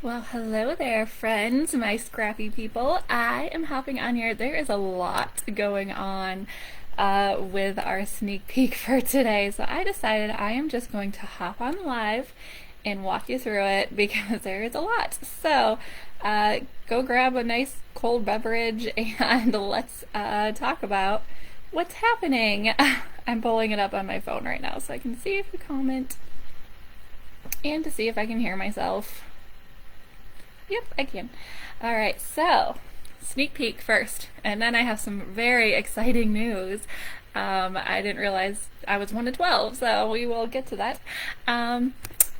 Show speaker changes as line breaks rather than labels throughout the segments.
Well, hello there, friends, my scrappy people. I am hopping on here. There is a lot going on with our sneak peek for today, so I decided I am just going to hop on live and walk you through it because there is a lot. So, go grab a nice cold beverage and let's talk about what's happening. I'm pulling it up on my phone right now so I can see if you comment and to see if I can hear myself. Yep, I can. All right, so sneak peek first, and then I have some very exciting news. I didn't realize I was 1 to 12, so we will get to that.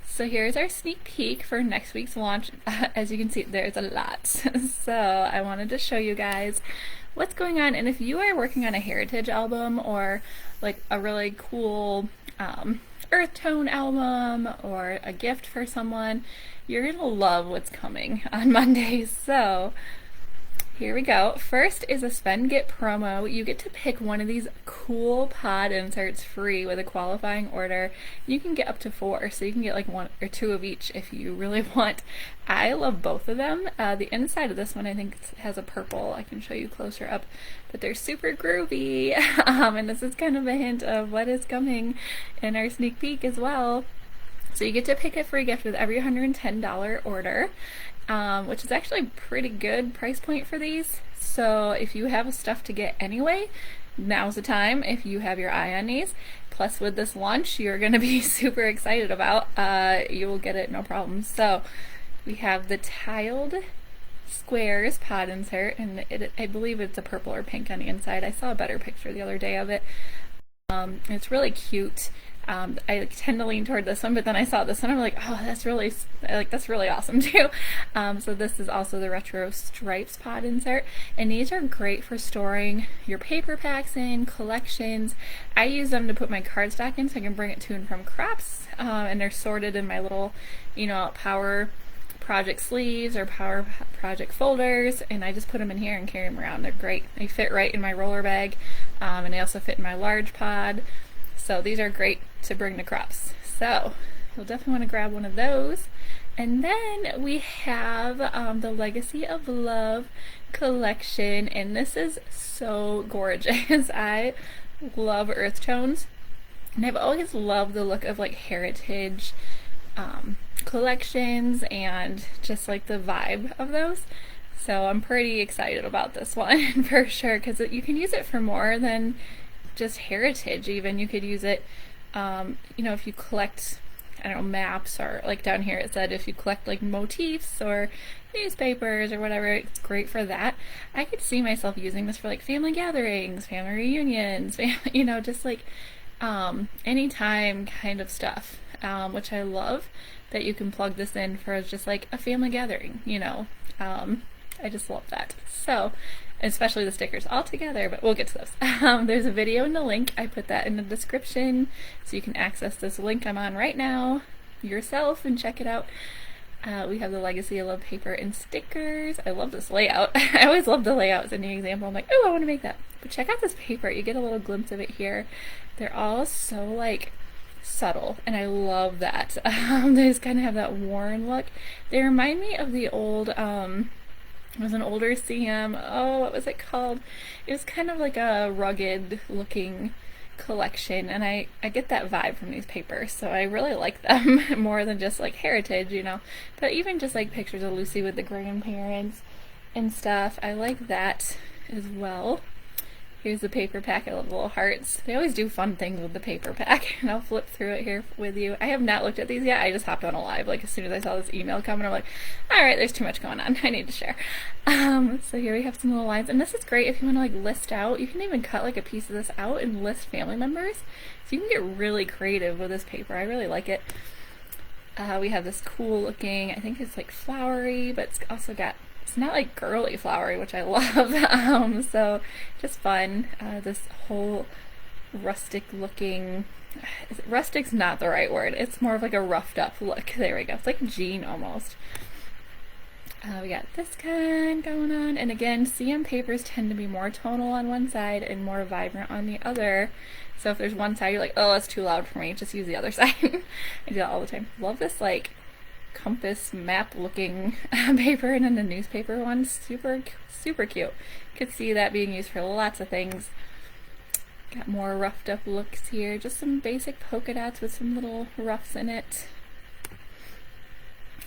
So here's our sneak peek for next week's launch. As you can see, there's a lot. So I wanted to show you guys what's going on, and if you are working on a heritage album or like a really cool earth tone album or a gift for someone, you're gonna love what's coming on Monday. So here we go. First is a spend get promo. You get to pick one of these cool pod inserts free with a qualifying order. You can get up to 4, so you can get like 1 or 2 of each if you really want. I love both of them. The inside of this one I think has a purple. I can show you closer up, but they're super groovy. And this is kind of a hint of what is coming in our sneak peek as well. So you get to pick a free gift with every $110 order. Which is actually a pretty good price point for these. So if you have stuff to get anyway, now's the time if you have your eye on these. Plus with this launch you're going to be super excited about, you will get it no problem. So we have the tiled squares pod insert, and I believe it's a purple or pink on the inside. I saw a better picture the other day of it. It's really cute. I tend to lean toward this one, but then I saw this one, I'm like, oh, that's really awesome too. So this is also the retro stripes pod insert, and these are great for storing your paper packs in, collections. I use them to put my cardstock in so I can bring it to and from crops, and they're sorted in my little, power project sleeves or power project folders, and I just put them in here and carry them around. They're great. They fit right in my roller bag, and they also fit in my large pod. So these are great to bring to crops. So you'll definitely want to grab one of those. And then we have the Legacy of Love collection, and this is so gorgeous. I love earth tones, and I've always loved the look of like heritage collections and just like the vibe of those. So I'm pretty excited about this one for sure, because you can use it for more than just heritage. Even you could use it, if you collect, I don't know, maps, or like down here it said if you collect like motifs or newspapers or whatever, it's great for that. I could see myself using this for like family gatherings, family reunions, just like anytime kind of stuff, which I love that you can plug this in for just like a family gathering. I just love that. So especially the stickers all together, but we'll get to those. There's a video in the link. I put that in the description so you can access this link I'm on right now yourself and check it out. We have the Legacy of Love paper and stickers. I love this layout. I always love the layouts in the example. I'm like, oh, I want to make that. But check out this paper. You get a little glimpse of it here. They're all so like subtle, and I love that. They just kind of have that worn look. They remind me of the old it was an older CM. Oh, what was it called? It was kind of like a rugged looking collection, and I get that vibe from these papers, so I really like them more than just like heritage, but even just like pictures of Lucy with the grandparents and stuff. I like that as well. Here's the paper pack. I love the little hearts. They always do fun things with the paper pack, and I'll flip through it here with you. I have not looked at these yet. I just hopped on a live like as soon as I saw this email coming. I'm like, all right, there's too much going on. I need to share. So here we have some little lines, and this is great if you want to like list out. You can even cut like a piece of this out and list family members. So you can get really creative with this paper. I really like it. We have this cool looking, I think it's like flowery, but it's also got, it's not like girly flowery, which I love. So just fun. This whole rustic looking, rustic's not the right word. It's more of like a roughed up look. There we go. It's like jean almost. We got this kind going on, and again, CM papers tend to be more tonal on one side and more vibrant on the other. So if there's one side you're like, oh, that's too loud for me, just use the other side. I do that all the time. Love this like compass map looking paper and then the newspaper one. Super, super cute. Could see that being used for lots of things. Got more roughed up looks here. Just some basic polka dots with some little ruffs in it.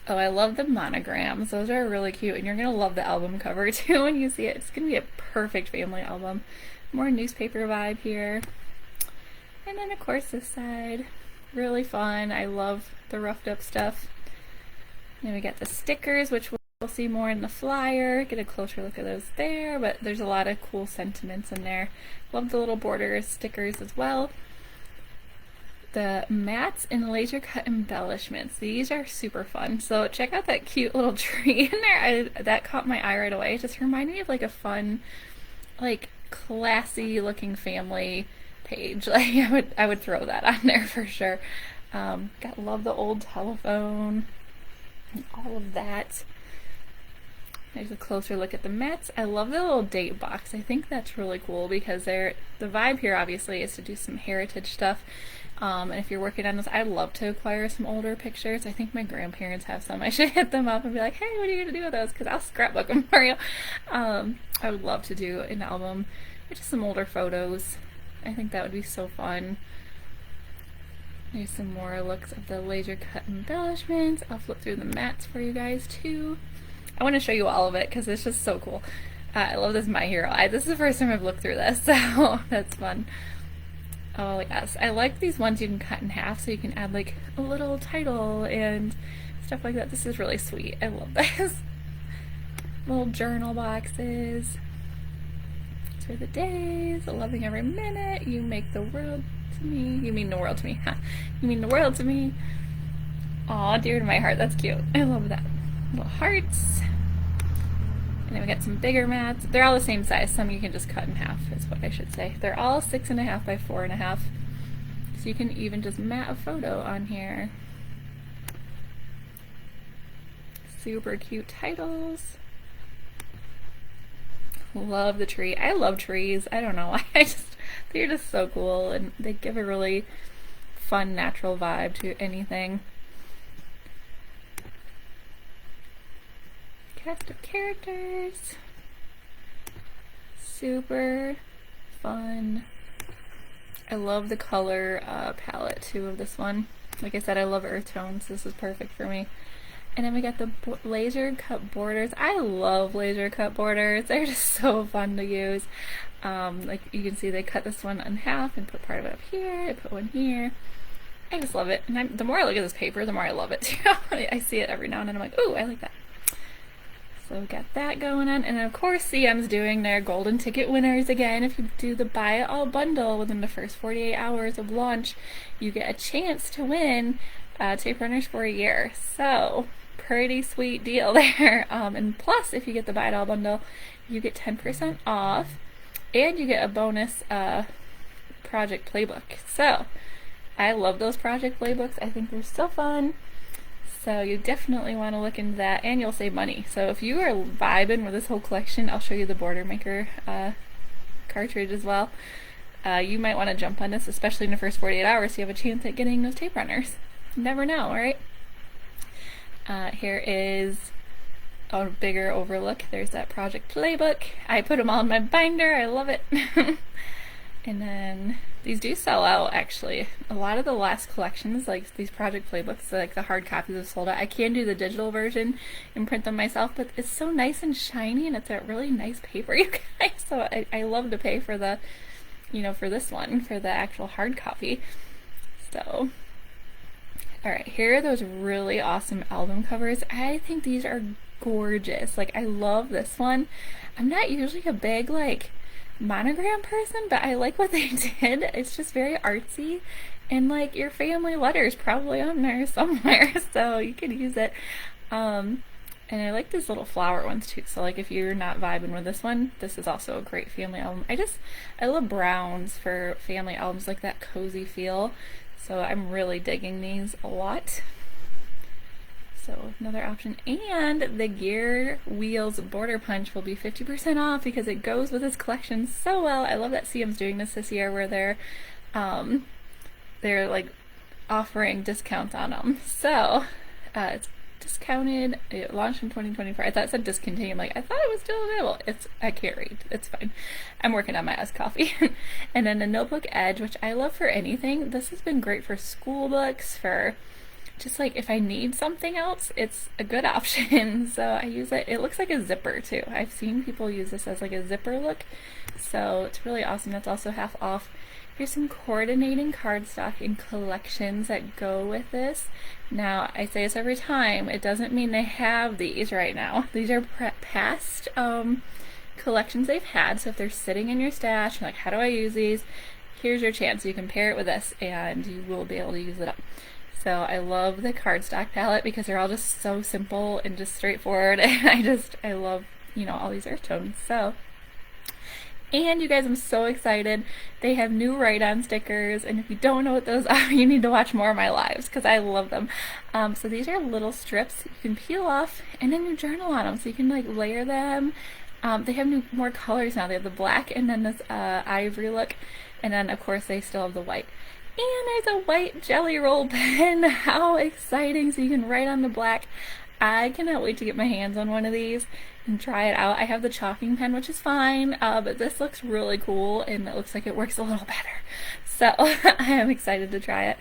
Oh, I love the monograms. Those are really cute, and you're gonna love the album cover too when you see it. It's gonna be a perfect family album. More newspaper vibe here. And then of course this side, really fun. I love the roughed up stuff. Then we got the stickers, which we'll see more in the flyer. Get a closer look at those there, but there's a lot of cool sentiments in there. Love the little border stickers as well. The mats and laser cut embellishments. These are super fun. So check out that cute little tree in there. That caught my eye right away. It just reminded me of like a fun, like classy looking family page. Like I would throw that on there for sure. Love the old telephone and all of that. There's a closer look at the mats. I love the little date box. I think that's really cool because the vibe here obviously is to do some heritage stuff. And if you're working on this, I'd love to acquire some older pictures. I think my grandparents have some. I should hit them up and be like, hey, what are you going to do with those? Because I'll scrapbook them for you. I would love to do an album with just some older photos. I think that would be so fun. There's some more looks of the laser cut embellishments. I'll flip through the mats for you guys too. I want to show you all of it because it's just so cool. I love this My Hero. This is the first time I've looked through this, so that's fun. Oh yes, I like these ones you can cut in half so you can add like a little title and stuff like that. This is really sweet. I love this. Little journal boxes. For the days, loving every minute, you make the world to me. You mean the world to me. Huh? You mean the world to me. Aw, dear to my heart. That's cute. I love that. Little hearts. And then we got some bigger mats. They're all the same size. Some you can just cut in half is what I should say. They're all 6.5 by 4.5. So you can even just mat a photo on here. Super cute titles. Love the tree. I love trees. I don't know why. They're just so cool and they give a really fun natural vibe to anything. Cast of characters. Super fun. I love the color palette too of this one. Like I said, I love earth tones. This is perfect for me. And then we got the laser cut borders. I love laser cut borders. They're just so fun to use. Like you can see they cut this one in half and put part of it up here. I put one here. I just love it. And the more I look at this paper, the more I love it too. I see it every now and then. I'm like, ooh, I like that. So we got that going on. And then of course CM's doing their golden ticket winners again. If you do the buy it all bundle within the first 48 hours of launch, you get a chance to win tape runners for a year. So pretty sweet deal there. And plus, if you get the buy it all bundle, you get 10% off and you get a bonus project playbook. So I love those project playbooks. I think they're so fun. So you definitely want to look into that and you'll save money. So if you are vibing with this whole collection, I'll show you the Border Maker cartridge as well. You might want to jump on this, especially in the first 48 hours, so you have a chance at getting those tape runners. You never know, right? Here is a bigger overlook. There's that project playbook. I put them all in my binder. I love it. And then these do sell out, actually. A lot of the last collections, like these project playbooks, like the hard copies have sold out. I can do the digital version and print them myself, but it's so nice and shiny and it's a really nice paper, you guys. So I love to pay for the, you know, for this one, for the actual hard copy. So alright, here are those really awesome album covers. I think these are gorgeous. Like, I love this one. I'm not usually a big, like, monogram person, but I like what they did. It's just very artsy, and, like, your family letter's probably on there somewhere, so you could use it. And I like these little flower ones, too. So, like, if you're not vibing with this one, this is also a great family album. I love browns for family albums, like that cozy feel. So I'm really digging these a lot. So another option. And the Gear Wheels Border Punch will be 50% off because it goes with this collection so well. I love that CM's doing this year where they're like offering discounts on them. So it's discounted. It launched in 2024. I thought it said discontinued. Like, I thought it was still available. I can't read. It's fine. I'm working on my iced coffee. And then the Notebook Edge, which I love for anything. This has been great for school books, for just like if I need something else, it's a good option. So I use it. It looks like a zipper too. I've seen people use this as like a zipper look. So it's really awesome. That's also half off. Here's some coordinating cardstock and collections that go with this. Now, I say this every time, it doesn't mean they have these right now. These are past collections they've had. So if they're sitting in your stash, you're like, how do I use these? Here's your chance. You can pair it with this and you will be able to use it up. So I love the cardstock palette because they're all just so simple and just straightforward. And I love, you know, all these earth tones. So, and you guys, I'm so excited. They have new write-on stickers, and if you don't know what those are, you need to watch more of my lives because I love them. So these are little strips you can peel off and then you journal on them, so you can like layer them. They have more colors now. They have the black and then this ivory look, and then of course they still have the white. And there's a white jelly roll pen. How exciting! So you can write on the black. I cannot wait to get my hands on one of these and try it out. I have the chalking pen, which is fine, but this looks really cool and it looks like it works a little better. So I am excited to try it.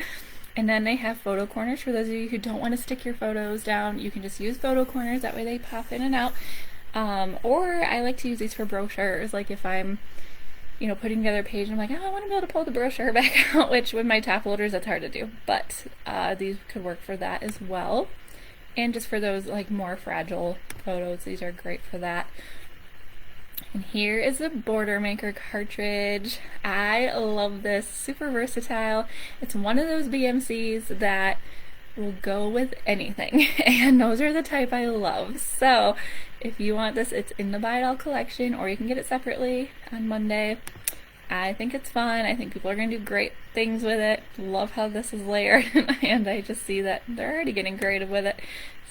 And then they have photo corners for those of you who don't want to stick your photos down. You can just use photo corners, that way they pop in and out. Or I like to use these for brochures, like if I'm, you know, putting together a page and I'm like, oh, I want to be able to pull the brochure back out, which with my top loaders, that's hard to do. But these could work for that as well. And just for those like more fragile photos, these are great for that. And here is the Border Maker cartridge. I love this, super versatile. It's one of those BMCs that will go with anything, and those are the type I love. So if you want this, it's in the Buy It All collection, or you can get it separately on Monday. I think it's fun. I think people are going to do great things with it. Love how this is layered, and I just see that they're already getting creative with it.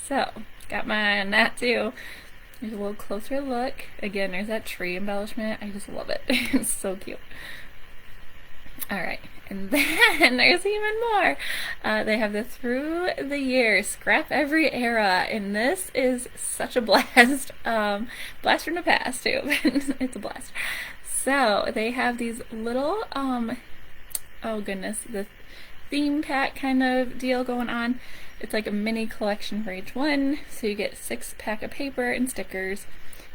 So got mine on that too. There's a little closer look. Again, there's that tree embellishment. I just love it. It's so cute. Alright, and then there's even more. They have the Through the Years, Scrap Every Era, and this is such a blast. Blast from the past, too. It's a blast. So, they have these little, oh goodness, the theme pack kind of deal going on. It's like a mini collection for each one, so you get 6 pack of paper and stickers.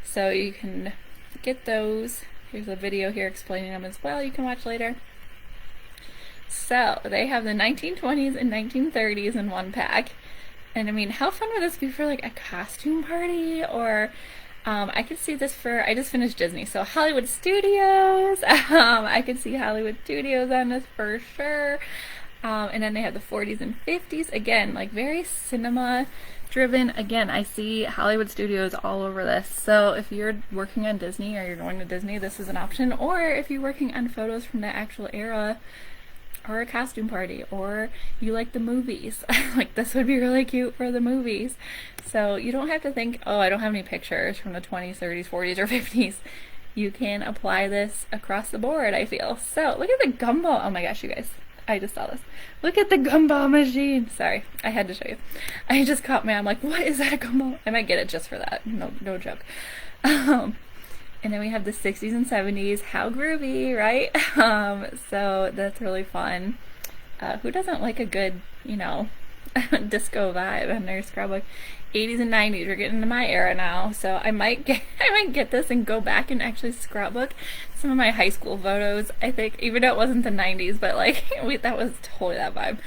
So you can get those. Here's a video here explaining them as well, you can watch later. So they have the 1920s and 1930s in one pack. And I mean, how fun would this be for like a costume party? Or I could see this for, I just finished Disney, so Hollywood Studios. I could see Hollywood Studios on this for sure. And then they have the 40s and 50s. Again, like very cinema driven. Again, I see Hollywood Studios all over this. So if you're working on Disney or you're going to Disney, this is an option. Or if you're working on photos from the actual era, or a costume party, or you like the movies, like this would be really cute for the movies. So you don't have to think, oh, I don't have any pictures from the 20s, 30s, 40s, or 50s. You can apply this across the board, I feel. So look at the gumball. Oh my gosh, you guys, I just saw this. Look at the gumball machine. Sorry, I had to show you. I just caught me. I'm like, what is that, a gumball? I might get it just for that. No joke. And then we have the 60s and 70s. How groovy, right? So that's really fun. Who doesn't like a good, you know, disco vibe on their scrapbook? 80s and 90s. We're getting into my era now, so I might get this and go back and actually scrapbook some of my high school photos. I think, even though it wasn't the 90s, but like that was totally that vibe.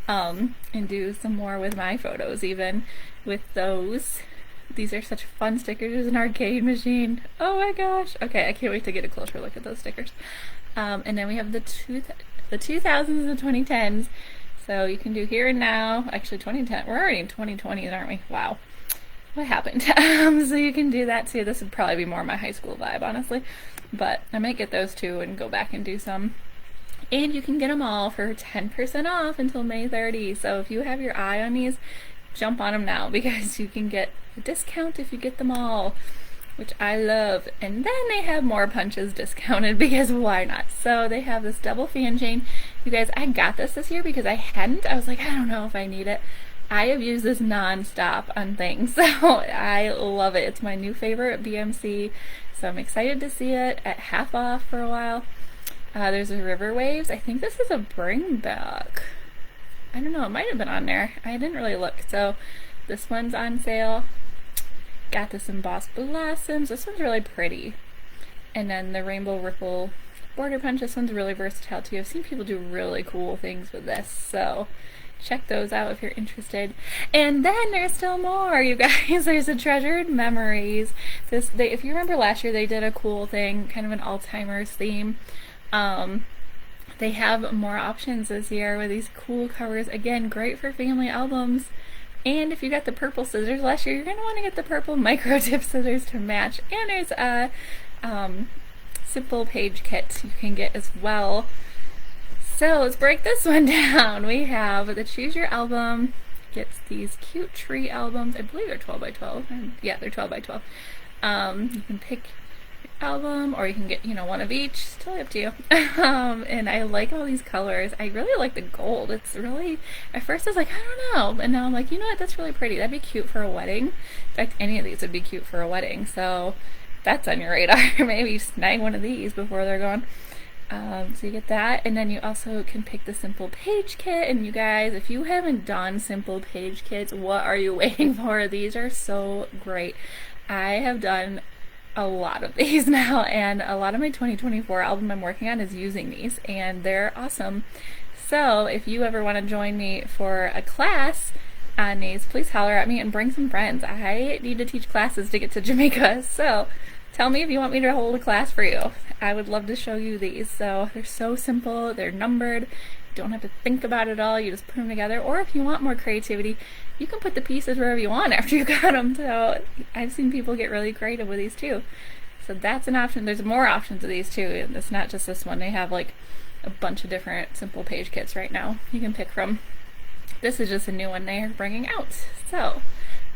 And do some more with my photos, even with those. These are such fun stickers. There's an arcade machine. Oh my gosh. Okay, I can't wait to get a closer look at those stickers. And then we have the 2000s and the 2010s. So you can do here and now. Actually, 2010. We're already in 2020s, aren't we? Wow. What happened? So you can do that too. This would probably be more my high school vibe, honestly. But I might get those too and go back and do some. And you can get them all for 10% off until May 30. So if you have your eye on these, jump on them now, because you can get a discount if you get them all, which I love. And then they have more punches discounted, because why not? So they have this double fan chain. You guys, I got this year because I hadn't. I was like, I don't know if I need it. I have used this non-stop on things, so I love it. It's my new favorite BMC, so I'm excited to see it at half off for a while. There's a River Waves. I think this is a bring back. I don't know, it might have been on there. I didn't really look. So this one's on sale. Got this embossed blossoms. This one's really pretty. And then the Rainbow Ripple Border Punch. This one's really versatile too. I've seen people do really cool things with this. So check those out if you're interested. And then there's still more, you guys. There's a Treasured Memories. If you remember last year, they did a cool thing, kind of an Alzheimer's theme. They have more options this year with these cool covers. Again, great for family albums. And if you got the purple scissors last year, you're going to want to get the purple micro tip scissors to match. And there's a simple page kit you can get as well. So let's break this one down. We have the Choose Your Album. Gets these cute tree albums. I believe they're 12 by 12. Yeah, they're 12 by 12. You can pick album, or you can get, one of each. It's totally up to you. And I like all these colors. I really like the gold. It's really, at first I was like, I don't know, and now I'm like, you know what, that's really pretty. That'd be cute for a wedding. In fact, any of these would be cute for a wedding, so that's on your radar. Maybe snag one of these before they're gone. So you get that, and then you also can pick the simple page kit. And you guys, if you haven't done simple page kits, what are you waiting for? These are so great. I have done a lot of these now, and a lot of my 2024 album I'm working on is using these, and they're awesome. So if you ever want to join me for a class on these, please holler at me and bring some friends. I need to teach classes to get to Jamaica, so tell me if you want me to hold a class for you. I would love to show you these. So they're so simple, they're numbered, you don't have to think about it all, you just put them together. Or if you want more creativity, you can put the pieces wherever you want after you got them. So I've seen people get really creative with these too. So that's an option. There's more options of these too. It's not just this one. They have like a bunch of different simple page kits right now you can pick from. This is just a new one they're bringing out. So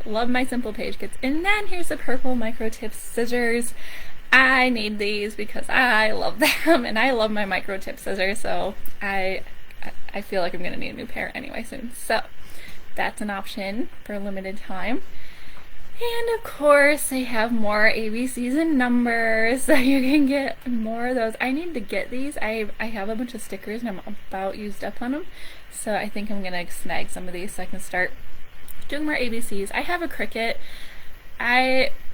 love my simple page kits. And then here's the purple micro tip scissors. I need these because I love them, and I love my micro tip scissors, so I feel like I'm gonna need a new pair anyway soon. So that's an option for a limited time. And of course they have more ABCs and numbers, so you can get more of those. I need to get these. I have a bunch of stickers and I'm about used up on them, so I think I'm gonna snag some of these so I can start doing more ABCs. I have a Cricut.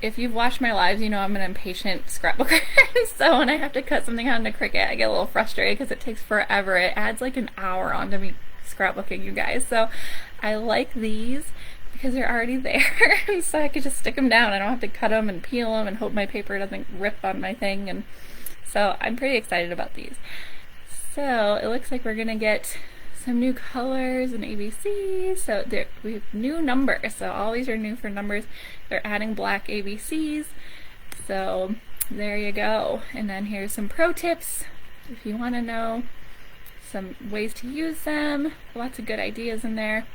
If you've watched my lives, you know I'm an impatient scrapbooker. So when I have to cut something out in a Cricut, I get a little frustrated because it takes forever. It adds like an hour onto me scrapbooking, you guys. So I like these because they're already there. So I could just stick them down. I don't have to cut them and peel them and hope my paper doesn't rip on my thing. And so I'm pretty excited about these. So it looks like we're gonna get some new colors and ABCs. So we have new numbers. So all these are new for numbers. They're adding black ABCs. So there you go. And then here's some pro tips if you want to know some ways to use them. Lots of good ideas in there.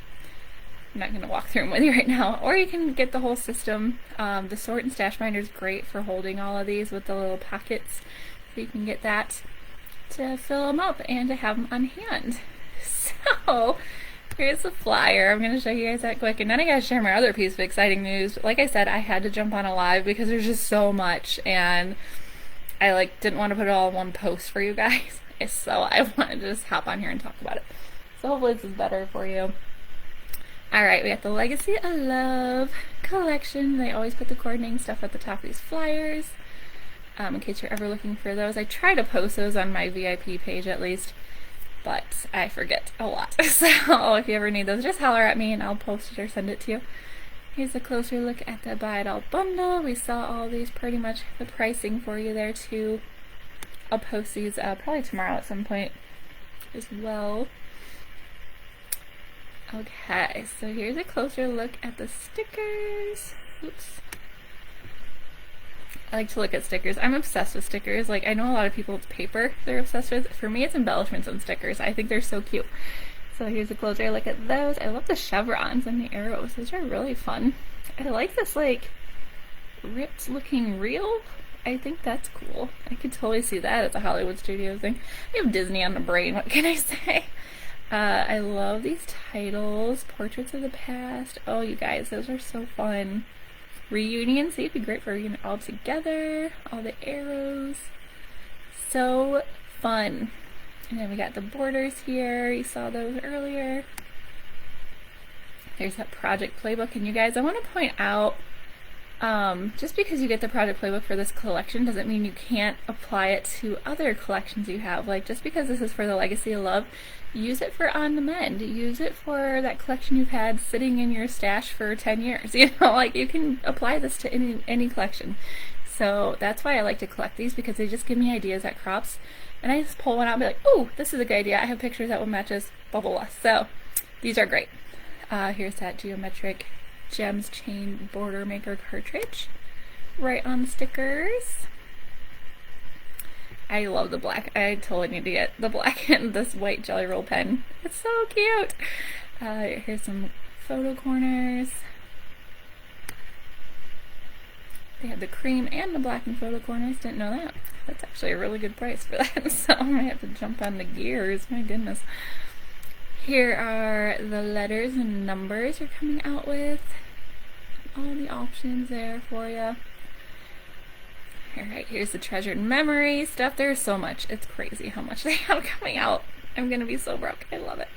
I'm not going to walk through them with you right now. Or you can get the whole system. The sort and stash binder is great for holding all of these with the little pockets. So you can get that to fill them up and to have them on hand. So here's the flyer. I'm going to show you guys that quick, and then I got to share my other piece of exciting news. But like I said, I had to jump on a live because there's just so much, and I didn't want to put it all in one post for you guys. So I wanted to just hop on here and talk about it. So hopefully this is better for you. Alright, we got the Legacy of Love collection. They always put the coordinating stuff at the top of these flyers. In case you're ever looking for those. I try to post those on my VIP page at least, but I forget a lot. So if you ever need those, just holler at me and I'll post it or send it to you. Here's a closer look at the Buy It All bundle. We saw all these, pretty much the pricing for you there too. I'll post these probably tomorrow at some point as well. Okay, so here's a closer look at the stickers. Oops. I like to look at stickers. I'm obsessed with stickers. I know a lot of people it's paper they're obsessed with. For me, it's embellishments on stickers. I think they're so cute. So here's a closer look at those. I love the chevrons and the arrows. Those are really fun. I like this ripped looking reel. I think that's cool. I could totally see that as a Hollywood Studios thing. I have Disney on the brain. What can I say? I love these titles. Portraits of the Past. Oh, you guys, those are so fun. Reunion, see, it'd be great for all together. All the arrows. So fun. And then we got the borders here. You saw those earlier. There's that project playbook. And you guys, I want to point out, just because you get the project playbook for this collection doesn't mean you can't apply it to other collections you have. Like, just because this is for the Legacy of Love, use it for On the Mend. Use it for that collection you've had sitting in your stash for 10 years. You know, like, you can apply this to any collection. So that's why I like to collect these, because they just give me ideas at crops. And I just pull one out and be like, oh, this is a good idea. I have pictures that will match this, blah, blah, blah. So these are great. Here's that geometric Gems chain border maker cartridge right on the stickers. I love the black. I totally need to get the black and this white Jelly Roll pen. It's so cute. Here's some photo corners. They have the cream and the black and photo corners. Didn't know that. That's actually a really good price for that. So I might have to jump on the gears. My goodness. Here are the letters and numbers you're coming out with. All the options there for you. Alright, here's the treasured memory stuff. There's so much. It's crazy how much they have coming out. I'm gonna be so broke. I love it.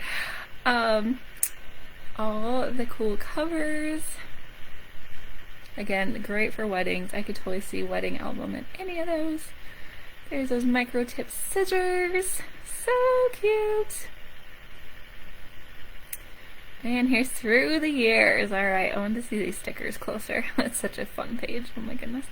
All the cool covers. Again, great for weddings. I could totally see wedding album in any of those. There's those micro tip scissors. So cute. And here's Through the Years. Alright, I want to see these stickers closer. That's such a fun page. Oh my goodness.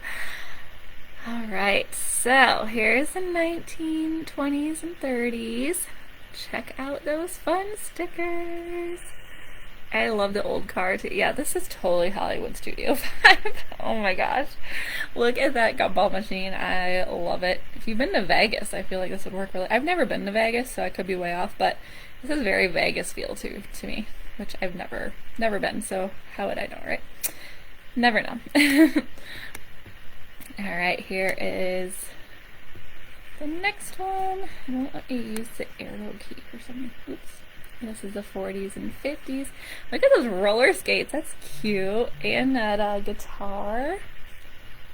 Alright, so here's the 1920s and 30s. Check out those fun stickers. I love the old car too. Yeah, this is totally Hollywood Studio 5. Oh my gosh. Look at that gumball machine. I love it. If you've been to Vegas, I feel like this would work really. I've never been to Vegas, so I could be way off, but this is very Vegas feel to me, which I've never been, so how would I know, right? Never know. Alright, here is the next one. I won't let you use the arrow key for something. Oops. This is the 40s and 50s. Look at those roller skates. That's cute. And that guitar.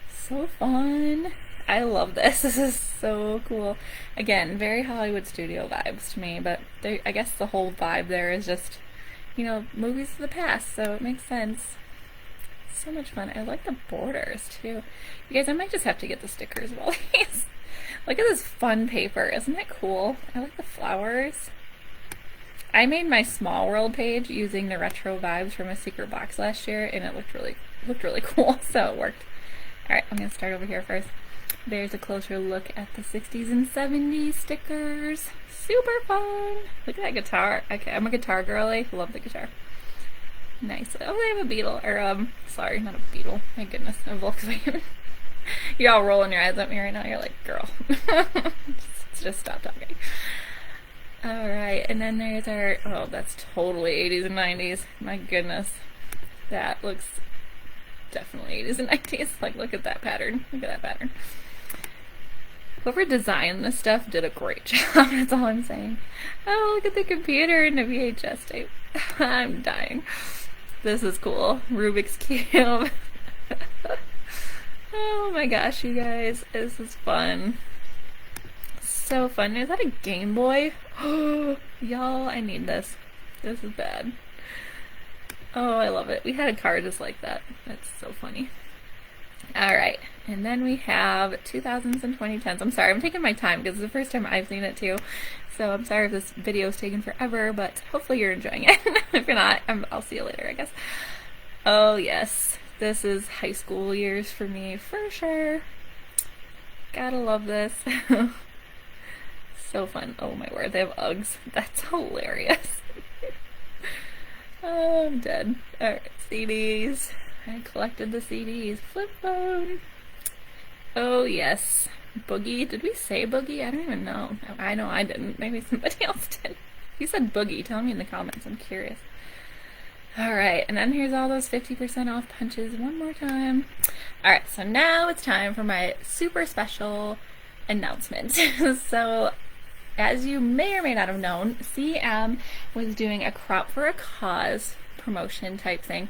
So fun. I love this. This is so cool. Again, very Hollywood Studio vibes to me, but I guess the whole vibe there is just, you know, movies of the past, so it makes sense. So much fun. I like the borders too. You guys, I might just have to get the stickers of all these. Look at this fun paper. Isn't that cool? I like the flowers. I made my Small World page using the retro vibes from a secret box last year, and it looked really cool, so it worked. Alright, I'm going to start over here first. There's a closer look at the 60s and 70s stickers. Super fun! Look at that guitar. Okay, I'm a guitar girly. Love the guitar. Nice. Oh, they have a Beetle. Or, sorry, not a Beetle. My goodness, a Volkswagen. You're all rolling your eyes at me right now. You're like, girl. just stop talking. Alright, and then there's our, oh, that's totally 80s and 90s. My goodness. That looks definitely 80s and 90s. Like, look at that pattern. Look at that pattern. Whoever designed this stuff did a great job. That's all I'm saying. Oh, look at the computer and the VHS tape. I'm dying. This is cool. Rubik's Cube. Oh my gosh, you guys. This is fun. So fun. Is that a Game Boy? Oh, y'all, I need this. This is bad. Oh, I love it. We had a car just like that. That's so funny. Alright, and then we have 2000s and 2010s. I'm sorry, I'm taking my time because it's the first time I've seen it too. So I'm sorry if this video is taking forever, but hopefully you're enjoying it. If you're not, I'll see you later, I guess. Oh yes, this is high school years for me, for sure. Gotta love this. So fun. Oh my word, they have Uggs. That's hilarious. Oh, I'm dead. Alright, CDs. I collected the CDs. Flip phone. Oh yes. Boogie. Did we say Boogie? I don't even know. I know I didn't. Maybe somebody else did. If you said Boogie, tell me in the comments. I'm curious. Alright, and then here's all those 50% off punches one more time. Alright, so now it's time for my super special announcement. So as you may or may not have known, CM was doing a Crop for a Cause promotion type thing,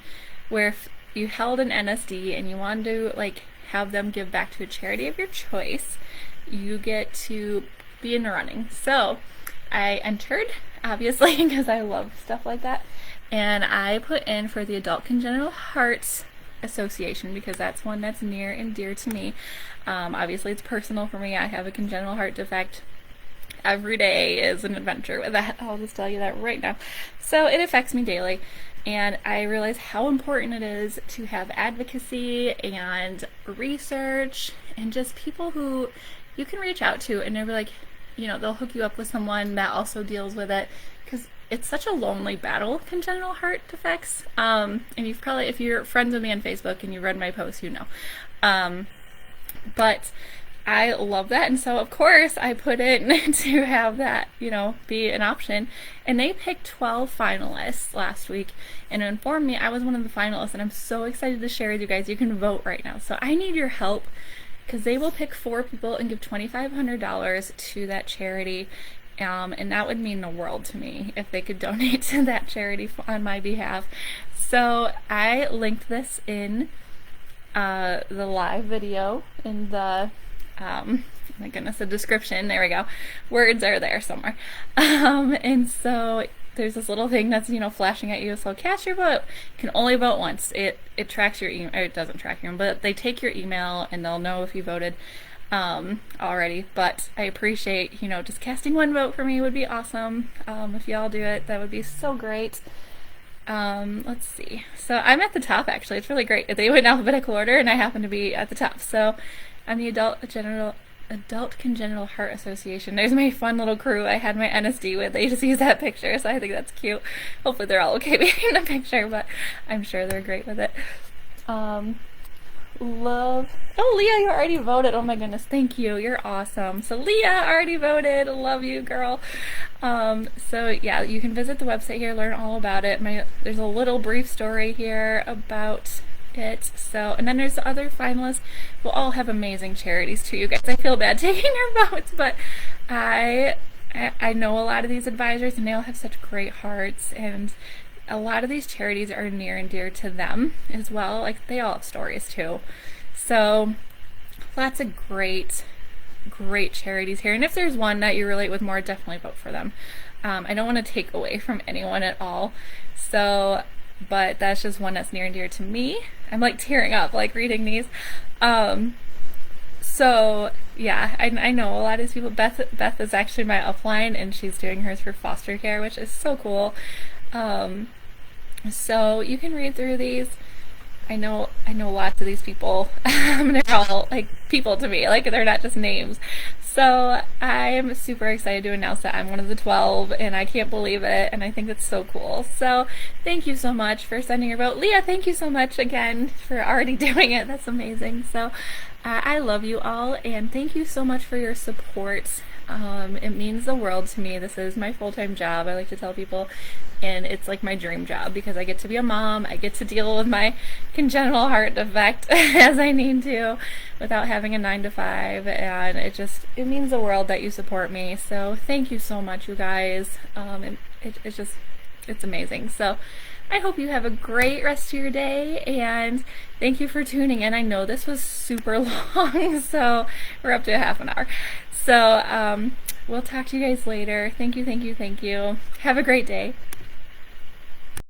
where if you held an NSD and you wanted to like have them give back to a charity of your choice, you get to be in the running. So I entered, obviously, because I love stuff like that, and I put in for the Adult Congenital Heart Association because that's one that's near and dear to me. Obviously, it's personal for me. I have a congenital heart defect. Every day is an adventure with that. I'll just tell you that right now. So it affects me daily. And I realize how important it is to have advocacy and research and just people who you can reach out to and they're like, you know, they'll hook you up with someone that also deals with it, because it's such a lonely battle, congenital heart defects. And you've probably, if you're friends with me on Facebook and you read my posts, you know. But I love that, and so of course I put in to have that, you know, be an option. And they picked 12 finalists last week and informed me I was one of the finalists, and I'm so excited to share with you guys. You can vote right now, so I need your help because they will pick 4 people and give $2,500 to that charity. And that would mean the world to me if they could donate to that charity on my behalf. So I linked this in the live video in the my goodness, the description. There we go. Words are there somewhere. And so there's this little thing that's, you know, flashing at you. So cast your vote. You can only vote once. It tracks your email. It doesn't track your email, but they take your email and they'll know if you voted already. But I appreciate, you know, just casting one vote for me would be awesome. If y'all do it, that would be so great. Let's see. So I'm at the top, actually. It's really great. They went in alphabetical order and I happen to be at the top. So I'm the Adult Congenital Heart Association. There's my fun little crew I had my NSD with. They just use that picture, so I think that's cute. Hopefully they're all okay being in the picture, but I'm sure they're great with it. Love. Oh, Leah, you already voted. Oh my goodness, thank you. You're awesome. So Leah already voted. Love you, girl. So yeah, you can visit the website here, learn all about it. There's a little brief story here about it. So, and then there's the other finalists. We'll all have amazing charities too, you guys. I feel bad taking your votes, but I know a lot of these advisors and they all have such great hearts, and a lot of these charities are near and dear to them as well. Like, they all have stories too. So lots of great charities here. And if there's one that you relate with more, definitely vote for them. I don't want to take away from anyone at all. So, but that's just one that's near and dear to me. I'm like tearing up like reading these. So yeah, I know a lot of these people. Beth is actually my upline, and she's doing hers for foster care, which is so cool. So you can read through these. I know lots of these people. They're all like people to me, like they're not just names. So I am super excited to announce that I'm one of the 12, and I can't believe it, and I think it's so cool. So thank you so much for sending your vote. Leah, thank you so much again for already doing it. That's amazing. So I love you all, and thank you so much for your support. It means the world to me. This is my full-time job, I like to tell people, and it's like my dream job because I get to be a mom. I get to deal with my congenital heart defect as I need to without having a 9-to-5, and it means the world that you support me. So thank you so much, you guys. It's amazing. So I hope you have a great rest of your day, and thank you for tuning in. I know this was super long, so we're up to a half an hour. So we'll talk to you guys later. Thank you. Have a great day.